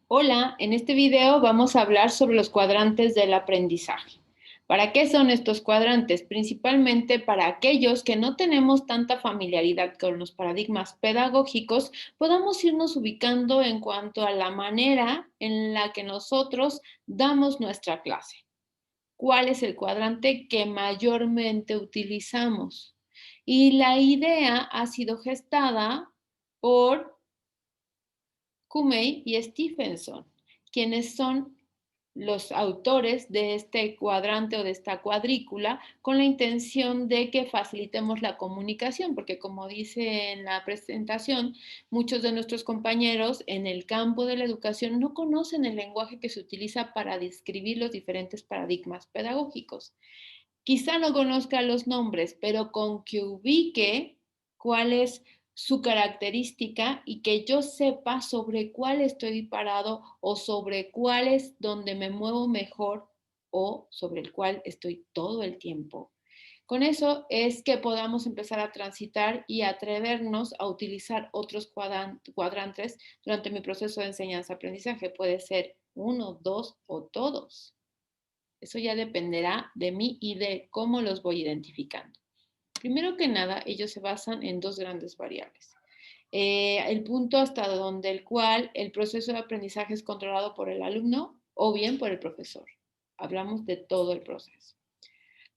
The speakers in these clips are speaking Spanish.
Hola, en este video vamos a hablar sobre los cuadrantes del aprendizaje. ¿Para qué son estos cuadrantes? Principalmente para aquellos que no tenemos tanta familiaridad con los paradigmas pedagógicos, podamos irnos ubicando en cuanto a la manera en la que nosotros damos nuestra clase. ¿Cuál es el cuadrante que mayormente utilizamos? Y la idea ha sido gestada por Cummey y Stephenson, quienes son los autores de este cuadrante o de esta cuadrícula con la intención de que facilitemos la comunicación, porque como dice en la presentación, muchos de nuestros compañeros en el campo de la educación no conocen el lenguaje que se utiliza para describir los diferentes paradigmas pedagógicos. Quizá no conozca los nombres, pero con que ubique cuál es su característica y que yo sepa sobre cuál estoy parado o sobre cuál es donde me muevo mejor o sobre el cual estoy todo el tiempo. Con eso es que podamos empezar a transitar y atrevernos a utilizar otros cuadrantes durante mi proceso de enseñanza-aprendizaje. Puede ser uno, dos o todos. Eso ya dependerá de mí y de cómo los voy identificando. Primero que nada, ellos se basan en dos grandes variables. El punto hasta donde el cual el proceso de aprendizaje es controlado por el alumno o bien por el profesor. Hablamos de todo el proceso.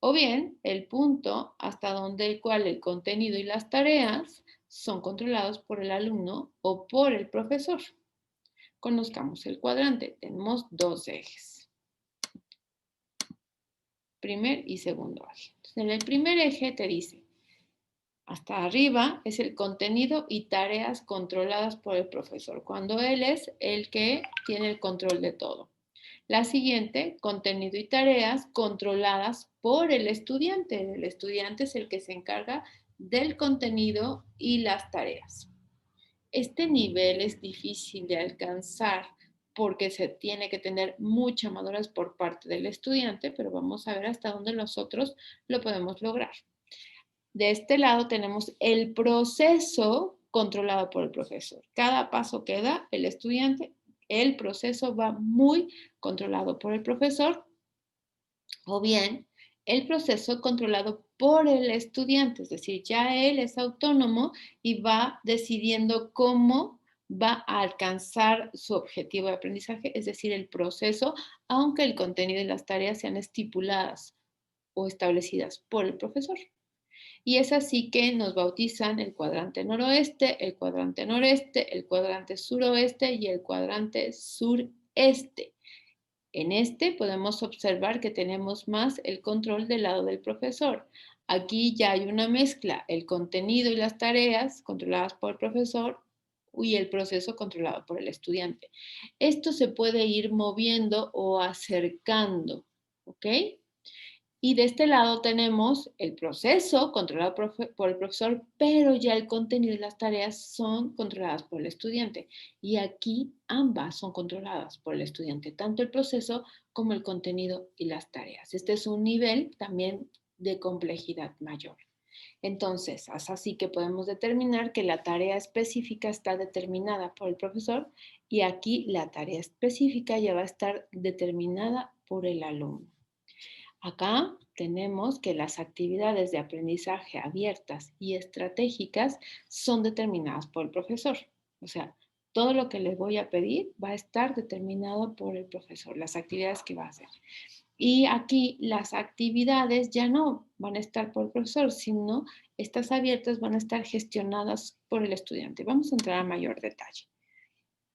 O bien el punto hasta donde el cual el contenido y las tareas son controlados por el alumno o por el profesor. Conozcamos el cuadrante. Tenemos dos ejes. Primer y segundo eje. Entonces, en el primer eje te dice, hasta arriba es el contenido y tareas controladas por el profesor, cuando él es el que tiene el control de todo. La siguiente, contenido y tareas controladas por el estudiante. El estudiante es el que se encarga del contenido y las tareas. Este nivel es difícil de alcanzar porque se tiene que tener mucha madurez por parte del estudiante, pero vamos a ver hasta dónde nosotros lo podemos lograr. De este lado tenemos el proceso controlado por el profesor. Cada paso que da el estudiante, el proceso va muy controlado por el profesor o bien el proceso controlado por el estudiante, es decir, ya él es autónomo y va decidiendo cómo va a alcanzar su objetivo de aprendizaje, es decir, el proceso, aunque el contenido y las tareas sean estipuladas o establecidas por el profesor. Y es así que nos bautizan el cuadrante noroeste, el cuadrante noreste, el cuadrante suroeste y el cuadrante sureste. En este podemos observar que tenemos más el control del lado del profesor. Aquí ya hay una mezcla, el contenido y las tareas controladas por el profesor y el proceso controlado por el estudiante. Esto se puede ir moviendo o acercando, ¿ok? Y de este lado tenemos el proceso controlado por el profesor, pero ya el contenido y las tareas son controladas por el estudiante. Y aquí ambas son controladas por el estudiante, tanto el proceso como el contenido y las tareas. Este es un nivel también de complejidad mayor. Entonces, es así que podemos determinar que la tarea específica está determinada por el profesor y aquí la tarea específica ya va a estar determinada por el alumno. Acá tenemos que las actividades de aprendizaje abiertas y estratégicas son determinadas por el profesor. O sea, todo lo que les voy a pedir va a estar determinado por el profesor, las actividades que va a hacer. Y aquí las actividades ya no van a estar por el profesor, sino estas abiertas van a estar gestionadas por el estudiante. Vamos a entrar a mayor detalle.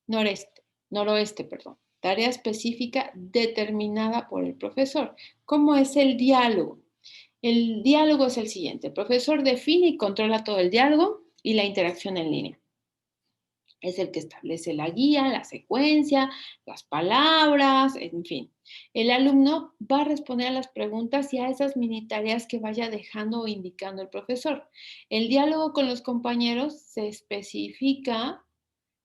Noroeste, perdón. Tarea específica determinada por el profesor. ¿Cómo es el diálogo? El diálogo es el siguiente. El profesor define y controla todo el diálogo y la interacción en línea. Es el que establece la guía, la secuencia, las palabras, en fin. El alumno va a responder a las preguntas y a esas mini tareas que vaya dejando o indicando el profesor. El diálogo con los compañeros se especifica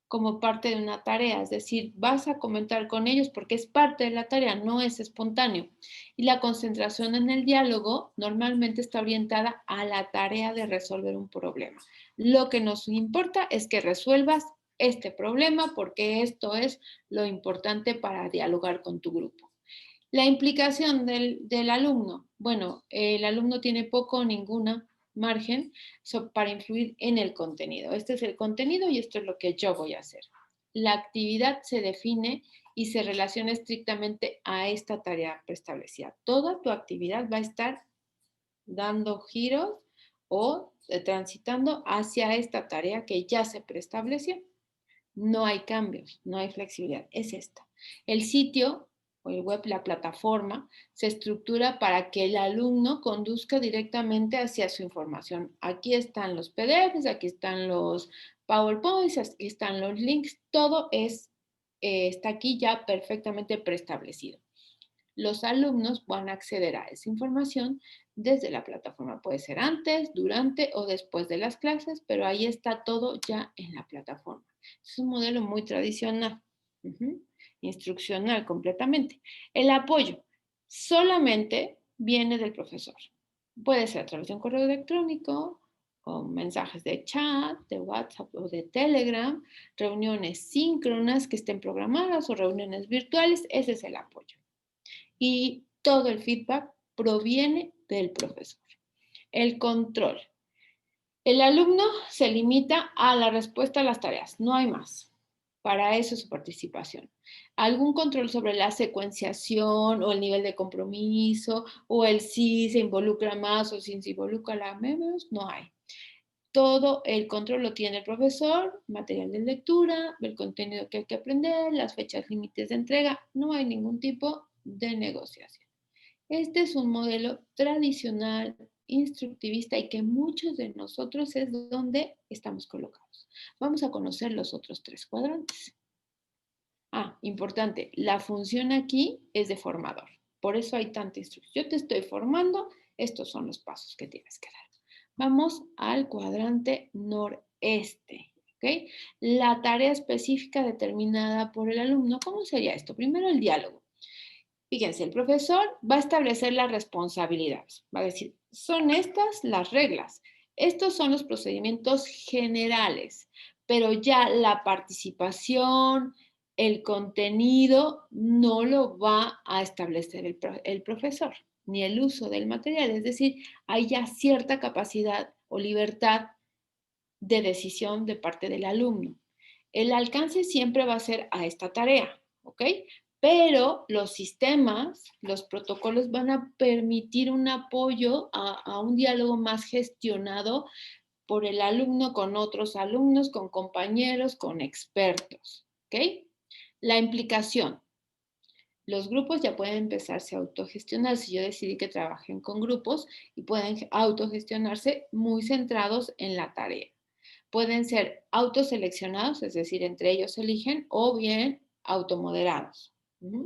como parte de una tarea, es decir, vas a comentar con ellos porque es parte de la tarea, no es espontáneo. Y la concentración en el diálogo normalmente está orientada a la tarea de resolver un problema. Lo que nos importa es que resuelvas este problema porque esto es lo importante para dialogar con tu grupo. La implicación del alumno. Bueno, el alumno tiene poco o ninguna margen para influir en el contenido. Este es el contenido y esto es lo que yo voy a hacer. La actividad se define y se relaciona estrictamente a esta tarea preestablecida. Toda tu actividad va a estar dando giros o transitando hacia esta tarea que ya se preestableció. No hay cambios, no hay flexibilidad, es esta. El sitio o el web, la plataforma, se estructura para que el alumno conduzca directamente hacia su información. Aquí están los PDFs, aquí están los PowerPoints, aquí están los links, todo está aquí ya perfectamente preestablecido. Los alumnos van a acceder a esa información desde la plataforma. Puede ser antes, durante o después de las clases, pero ahí está todo ya en la plataforma. Es un modelo muy tradicional, instruccional completamente. El apoyo solamente viene del profesor. Puede ser a través de un correo electrónico, o mensajes de chat, de WhatsApp o de Telegram, reuniones síncronas que estén programadas o reuniones virtuales. Ese es el apoyo. Y todo el feedback proviene del profesor. El control. El alumno se limita a la respuesta a las tareas, no hay más. Para eso es su participación. Algún control sobre la secuenciación o el nivel de compromiso o el si se involucra más o si se involucra menos, no hay. Todo el control lo tiene el profesor, material de lectura, el contenido que hay que aprender, las fechas límites de entrega, no hay ningún tipo de negociación. Este es un modelo tradicional, instructivista y que muchos de nosotros es donde estamos colocados. Vamos a conocer los otros 3 cuadrantes. Importante, la función aquí es de formador. Por eso hay tanta instrucción. Yo te estoy formando, estos son los pasos que tienes que dar. Vamos al cuadrante noreste. ¿Okay? La tarea específica determinada por el alumno, ¿cómo sería esto? Primero el diálogo. Fíjense, el profesor va a establecer las responsabilidades. Va a decir, son estas las reglas. Estos son los procedimientos generales, pero ya la participación, el contenido no lo va a establecer el profesor, ni el uso del material. Es decir, hay ya cierta capacidad o libertad de decisión de parte del alumno. El alcance siempre va a ser a esta tarea, ¿ok? Pero los sistemas, los protocolos van a permitir un apoyo a un diálogo más gestionado por el alumno con otros alumnos, con compañeros, con expertos, ¿ok? La implicación. Los grupos ya pueden empezarse a autogestionar. Si yo decidí que trabajen con grupos y pueden autogestionarse muy centrados en la tarea. Pueden ser autoseleccionados, es decir, entre ellos se eligen, o bien automoderados.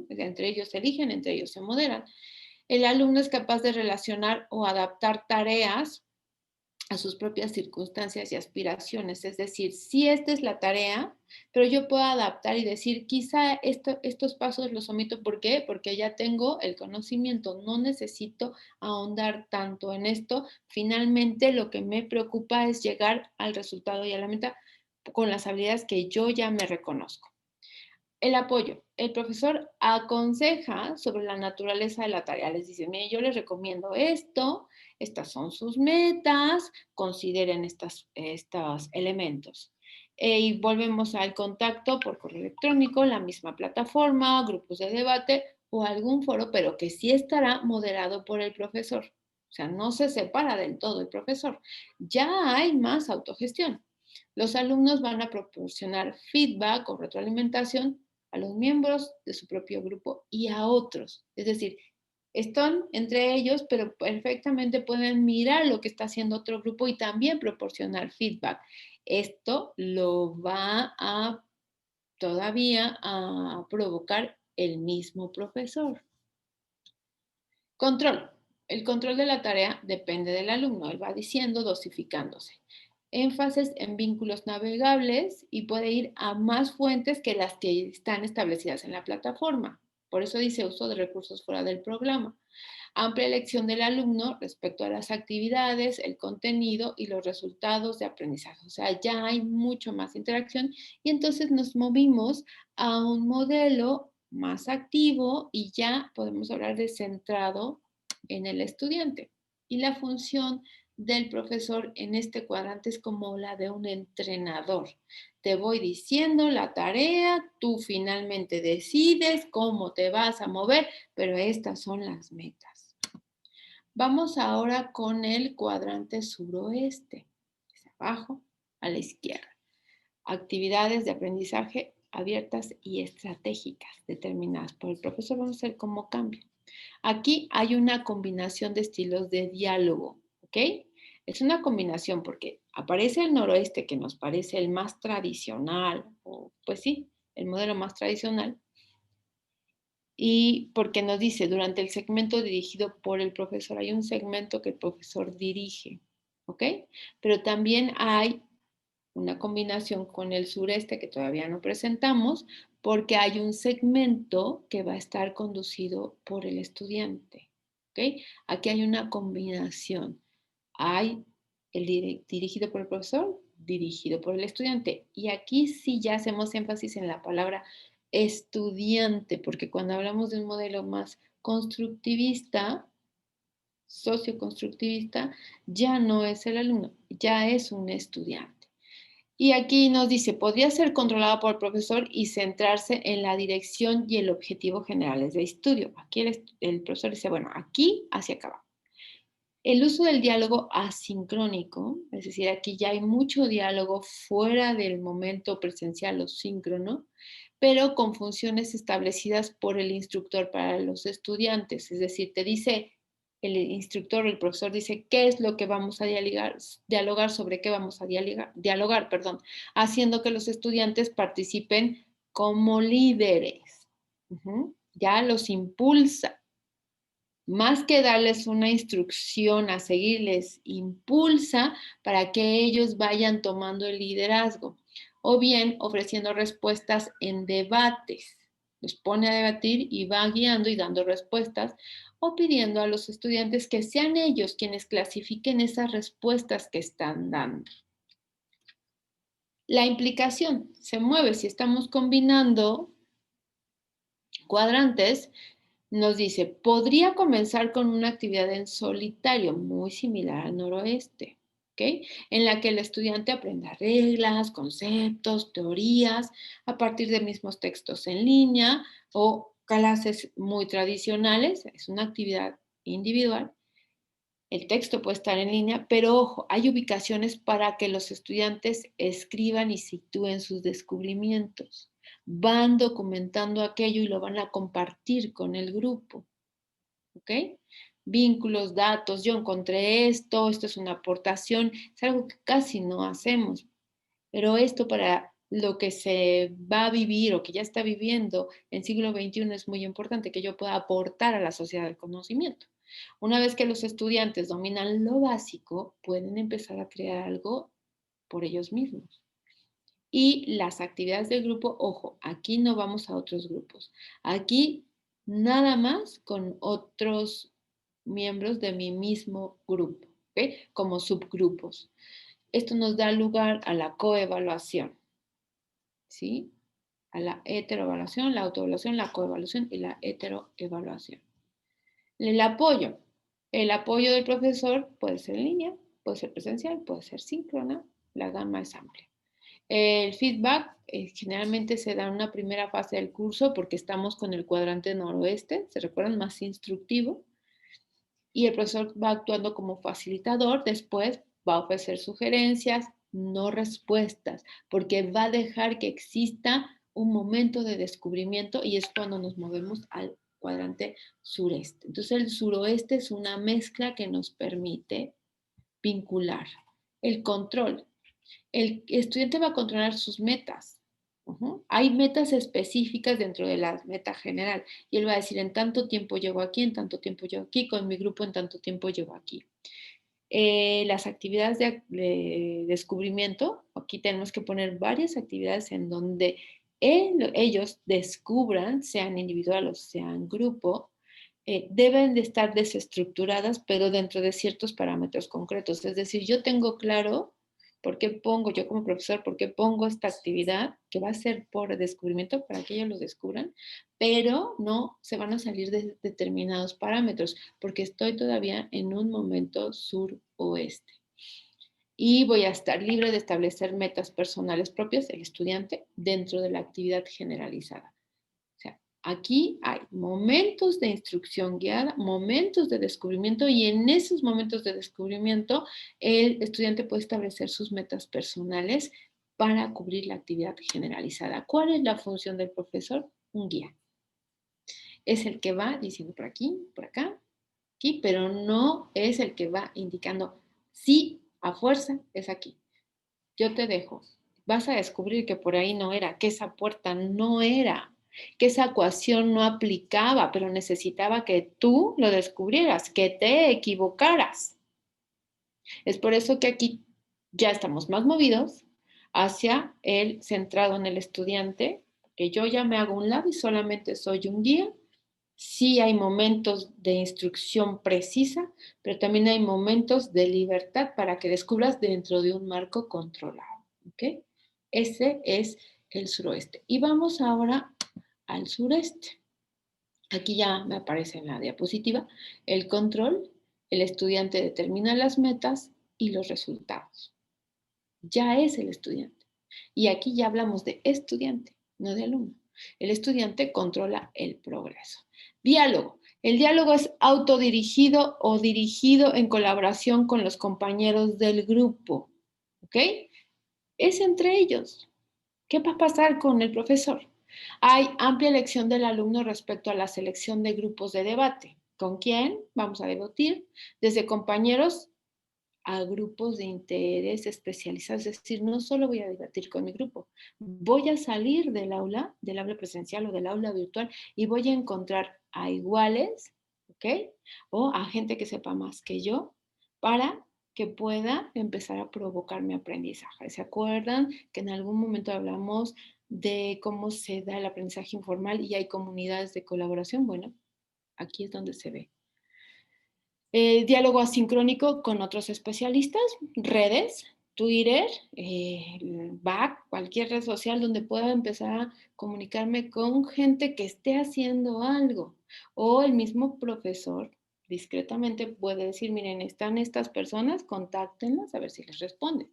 Entre ellos se eligen, entre ellos se moderan. El alumno es capaz de relacionar o adaptar tareas a sus propias circunstancias y aspiraciones. Es decir, sí, esta es la tarea, pero yo puedo adaptar y decir, quizá estos pasos los omito. ¿Por qué? Porque ya tengo el conocimiento, no necesito ahondar tanto en esto. Finalmente, lo que me preocupa es llegar al resultado y a la meta con las habilidades que yo ya me reconozco. El apoyo. El profesor aconseja sobre la naturaleza de la tarea. Les dice, mire, yo les recomiendo esto, estas son sus metas, consideren estos elementos. Y volvemos al contacto por correo electrónico, la misma plataforma, grupos de debate o algún foro, pero que sí estará moderado por el profesor. O sea, no se separa del todo el profesor. Ya hay más autogestión. Los alumnos van a proporcionar feedback o retroalimentación a los miembros de su propio grupo y a otros. Es decir, están entre ellos, pero perfectamente pueden mirar lo que está haciendo otro grupo y también proporcionar feedback. Esto lo va a todavía a provocar el mismo profesor. Control. El control de la tarea depende del alumno. Él va diciendo, dosificándose. Énfasis en vínculos navegables y puede ir a más fuentes que las que están establecidas en la plataforma. Por eso dice uso de recursos fuera del programa. Amplia elección del alumno respecto a las actividades, el contenido y los resultados de aprendizaje. O sea, ya hay mucho más interacción y entonces nos movimos a un modelo más activo y ya podemos hablar de centrado en el estudiante. Y la función del profesor en este cuadrante es como la de un entrenador. Te voy diciendo la tarea, tú finalmente decides cómo te vas a mover, pero estas son las metas. Vamos ahora con el cuadrante suroeste. Es abajo, a la izquierda. Actividades de aprendizaje abiertas y estratégicas determinadas por el profesor. Vamos a ver cómo cambia. Aquí hay una combinación de estilos de diálogo, ¿ok? Es una combinación porque aparece el noroeste, que nos parece el más tradicional, o pues sí, el modelo más tradicional, y porque nos dice, durante el segmento dirigido por el profesor, hay un segmento que el profesor dirige, ¿ok? Pero también hay una combinación con el sureste que todavía no presentamos, porque hay un segmento que va a estar conducido por el estudiante. ¿Ok? Aquí hay una combinación. Hay el dirigido por el profesor, dirigido por el estudiante. Y aquí sí ya hacemos énfasis en la palabra estudiante, porque cuando hablamos de un modelo más constructivista, socioconstructivista, ya no es el alumno, ya es un estudiante. Y aquí nos dice, podría ser controlado por el profesor y centrarse en la dirección y el objetivo generales de estudio. Aquí el profesor dice, bueno, aquí hacia acá va. El uso del diálogo asincrónico, es decir, aquí ya hay mucho diálogo fuera del momento presencial o síncrono, pero con funciones establecidas por el instructor para los estudiantes. Es decir, te dice el instructor, el profesor dice qué es lo que vamos a dialogar sobre qué vamos a dialogar, perdón, haciendo que los estudiantes participen como líderes. Ya los impulsa. Más que darles una instrucción a seguir, les impulsa para que ellos vayan tomando el liderazgo o bien ofreciendo respuestas en debates. Los pone a debatir y va guiando y dando respuestas o pidiendo a los estudiantes que sean ellos quienes clasifiquen esas respuestas que están dando. La implicación se mueve si estamos combinando cuadrantes. Nos dice, podría comenzar con una actividad en solitario, muy similar al noroeste, ¿ok? En la que el estudiante aprenda reglas, conceptos, teorías, a partir de mismos textos en línea o clases muy tradicionales. Es una actividad individual. El texto puede estar en línea, pero ojo, hay ubicaciones para que los estudiantes escriban y sitúen sus descubrimientos. Van documentando aquello y lo van a compartir con el grupo. ¿Ok? Vínculos, datos, yo encontré esto es una aportación, es algo que casi no hacemos, pero esto para lo que se va a vivir o que ya está viviendo en siglo XXI es muy importante que yo pueda aportar a la sociedad del conocimiento. Una vez que los estudiantes dominan lo básico, pueden empezar a crear algo por ellos mismos. Y las actividades del grupo, ojo, aquí no vamos a otros grupos. Aquí nada más con otros miembros de mi mismo grupo, ¿ok? Como subgrupos. Esto nos da lugar a la coevaluación, ¿sí? A la heteroevaluación, la autoevaluación, la coevaluación y la heteroevaluación. El apoyo. El apoyo del profesor puede ser en línea, puede ser presencial, puede ser síncrona, la gama es amplia. El feedback generalmente se da en una primera fase del curso porque estamos con el cuadrante noroeste, ¿se recuerdan? Más instructivo. Y el profesor va actuando como facilitador, después va a ofrecer sugerencias, no respuestas, porque va a dejar que exista un momento de descubrimiento y es cuando nos movemos al cuadrante sureste. Entonces el suroeste es una mezcla que nos permite vincular el control. El estudiante va a controlar sus metas. Hay metas específicas dentro de la meta general y él va a decir en tanto tiempo llego aquí, en tanto tiempo llego aquí, con mi grupo en tanto tiempo llego aquí. Las actividades de descubrimiento, aquí tenemos que poner varias actividades en donde ellos descubran, sean individual o sean grupo, deben de estar desestructuradas, pero dentro de ciertos parámetros concretos. Es decir, yo tengo claro por qué pongo, yo como profesor, por qué pongo esta actividad que va a ser por descubrimiento para que ellos lo descubran, pero no se van a salir de determinados parámetros, porque estoy todavía en un momento sur-oeste. Y voy a estar libre de establecer metas personales propias, el estudiante, dentro de la actividad generalizada. O sea, aquí hay momentos de instrucción guiada, momentos de descubrimiento, y en esos momentos de descubrimiento el estudiante puede establecer sus metas personales para cubrir la actividad generalizada. ¿Cuál es la función del profesor? Un guía. Es el que va diciendo por aquí, por acá, aquí, pero no es el que va indicando sí a fuerza es aquí. Yo te dejo. Vas a descubrir que por ahí no era, que esa puerta no era, que esa ecuación no aplicaba, pero necesitaba que tú lo descubrieras, que te equivocaras. Es por eso que aquí ya estamos más movidos hacia el centrado en el estudiante, que yo ya me hago un lado y solamente soy un guía. Sí hay momentos de instrucción precisa, pero también hay momentos de libertad para que descubras dentro de un marco controlado. ¿Ok? Ese es el suroeste. Y vamos ahora al sureste. Aquí ya me aparece en la diapositiva el control. El estudiante determina las metas y los resultados. Ya es el estudiante. Y aquí ya hablamos de estudiante, no de alumno. El estudiante controla el progreso. Diálogo. El diálogo es autodirigido o dirigido en colaboración con los compañeros del grupo. ¿Ok? Es entre ellos. ¿Qué va a pasar con el profesor? Hay amplia elección del alumno respecto a la selección de grupos de debate. ¿Con quién vamos a debatir? Desde compañeros a grupos de interés especializados, es decir, no solo voy a debatir con mi grupo, voy a salir del aula presencial o del aula virtual, y voy a encontrar a iguales, ¿ok? O a gente que sepa más que yo para que pueda empezar a provocar mi aprendizaje. ¿Se acuerdan que en algún momento hablamos de cómo se da el aprendizaje informal y hay comunidades de colaboración? Bueno, aquí es donde se ve. Diálogo asincrónico con otros especialistas, redes, Twitter, Back, cualquier red social donde pueda empezar a comunicarme con gente que esté haciendo algo. O el mismo profesor discretamente puede decir, miren, están estas personas, contáctenlas a ver si les responden.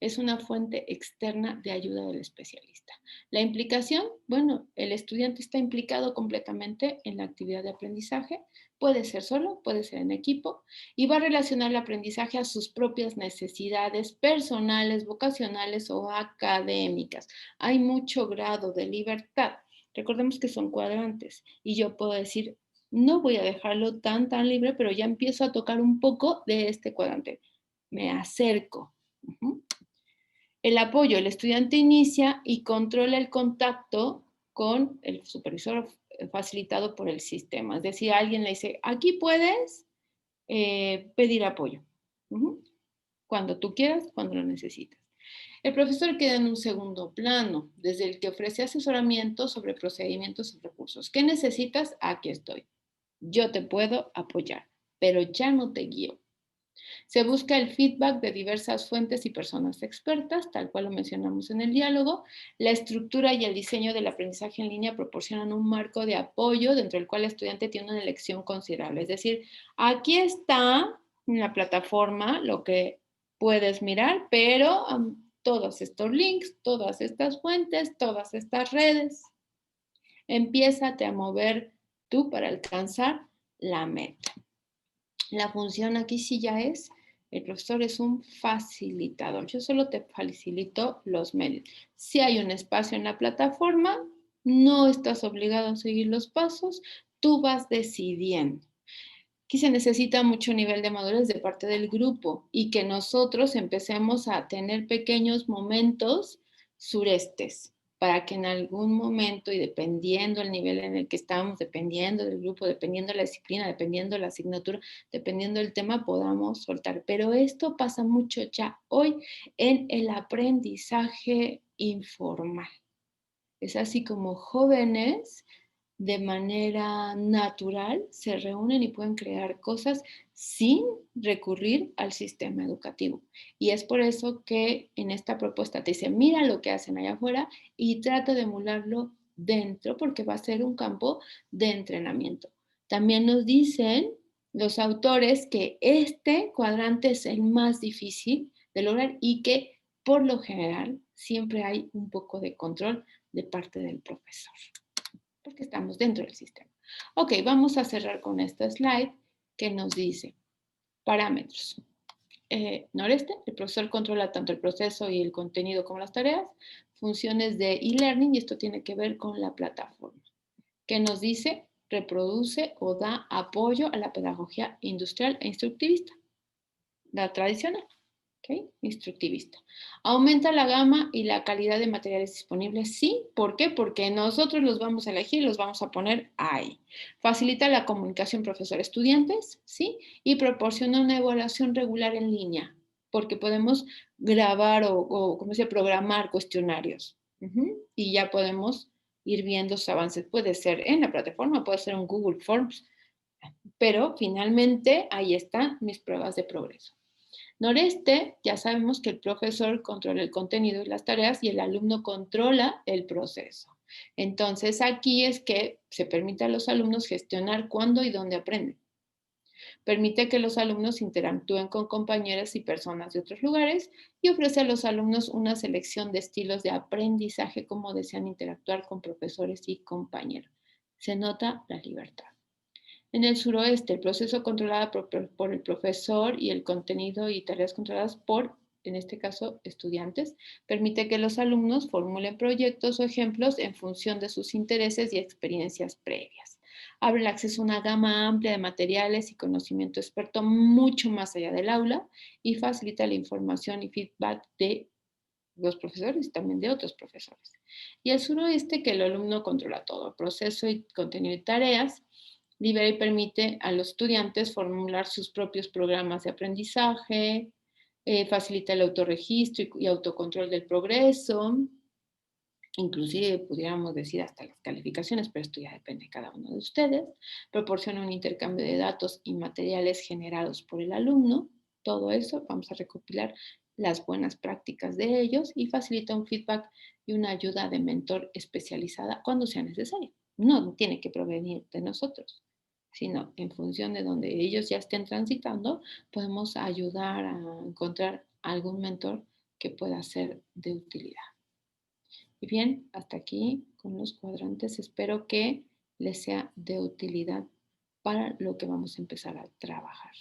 Es una fuente externa de ayuda del especialista. La implicación, bueno, el estudiante está implicado completamente en la actividad de aprendizaje, puede ser solo, puede ser en equipo, y va a relacionar el aprendizaje a sus propias necesidades personales, vocacionales o académicas. Hay mucho grado de libertad. Recordemos que son cuadrantes y yo puedo decir, no voy a dejarlo tan libre, pero ya empiezo a tocar un poco de este cuadrante. Me acerco. El apoyo, el estudiante inicia y controla el contacto con el supervisor facilitado por el sistema. Es decir, alguien le dice, aquí puedes pedir apoyo. Cuando tú quieras, cuando lo necesitas. El profesor queda en un segundo plano, desde el que ofrece asesoramiento sobre procedimientos y recursos. ¿Qué necesitas? Aquí estoy. Yo te puedo apoyar, pero ya no te guío. Se busca el feedback de diversas fuentes y personas expertas, tal cual lo mencionamos en el diálogo. La estructura y el diseño del aprendizaje en línea proporcionan un marco de apoyo dentro del cual el estudiante tiene una elección considerable. Es decir, aquí está en la plataforma lo que puedes mirar, pero todos estos links, todas estas fuentes, todas estas redes, empiézate a mover tú para alcanzar la meta. La función aquí sí ya es, el profesor es un facilitador. Yo solo te facilito los medios. Si hay un espacio en la plataforma, no estás obligado a seguir los pasos, tú vas decidiendo. Aquí se necesita mucho nivel de madurez de parte del grupo y que nosotros empecemos a tener pequeños momentos surestes para que en algún momento, y dependiendo el nivel en el que estamos, dependiendo del grupo, dependiendo de la disciplina, dependiendo de la asignatura, dependiendo del tema, podamos soltar. Pero esto pasa mucho ya hoy en el aprendizaje informal. Es así como jóvenes de manera natural se reúnen y pueden crear cosas sin recurrir al sistema educativo. Y es por eso que en esta propuesta te dice, mira lo que hacen allá afuera y trata de emularlo dentro porque va a ser un campo de entrenamiento. También nos dicen los autores que este cuadrante es el más difícil de lograr y que por lo general siempre hay un poco de control de parte del profesor porque estamos dentro del sistema. Ok, vamos a cerrar con esta slide que nos dice parámetros. Noreste, el profesor controla tanto el proceso y el contenido como las tareas. Funciones de e-learning, y esto tiene que ver con la plataforma, que nos dice reproduce o da apoyo a la pedagogía industrial e instructivista, la tradicional. ¿Okay? Instructivista. ¿Aumenta la gama y la calidad de materiales disponibles? Sí. ¿Por qué? Porque nosotros los vamos a elegir y los vamos a poner ahí. ¿Facilita la comunicación profesor-estudiantes? Sí. Y proporciona una evaluación regular en línea, porque podemos grabar o ¿cómo se dice? Programar cuestionarios. Y ya podemos ir viendo sus avances. Puede ser en la plataforma, puede ser en Google Forms, pero finalmente ahí están mis pruebas de progreso. Noreste, ya sabemos que el profesor controla el contenido y las tareas y el alumno controla el proceso. Entonces aquí es que se permite a los alumnos gestionar cuándo y dónde aprenden. Permite que los alumnos interactúen con compañeras y personas de otros lugares y ofrece a los alumnos una selección de estilos de aprendizaje como desean interactuar con profesores y compañeros. Se nota la libertad. En el suroeste, el proceso controlado por el profesor y el contenido y tareas controladas por, en este caso, estudiantes, permite que los alumnos formulen proyectos o ejemplos en función de sus intereses y experiencias previas. Abre el acceso a una gama amplia de materiales y conocimiento experto mucho más allá del aula y facilita la información y feedback de los profesores y también de otros profesores. Y el suroeste, que el alumno controla todo, proceso y contenido y tareas, libera y permite a los estudiantes formular sus propios programas de aprendizaje, facilita el autorregistro y autocontrol del progreso, inclusive pudiéramos decir hasta las calificaciones, pero esto ya depende de cada uno de ustedes, proporciona un intercambio de datos y materiales generados por el alumno, todo eso vamos a recopilar las buenas prácticas de ellos y facilita un feedback y una ayuda de mentor especializada cuando sea necesario. No tiene que provenir de nosotros, sino en función de donde ellos ya estén transitando, podemos ayudar a encontrar algún mentor que pueda ser de utilidad. Y bien, hasta aquí con los cuadrantes. Espero que les sea de utilidad para lo que vamos a empezar a trabajar.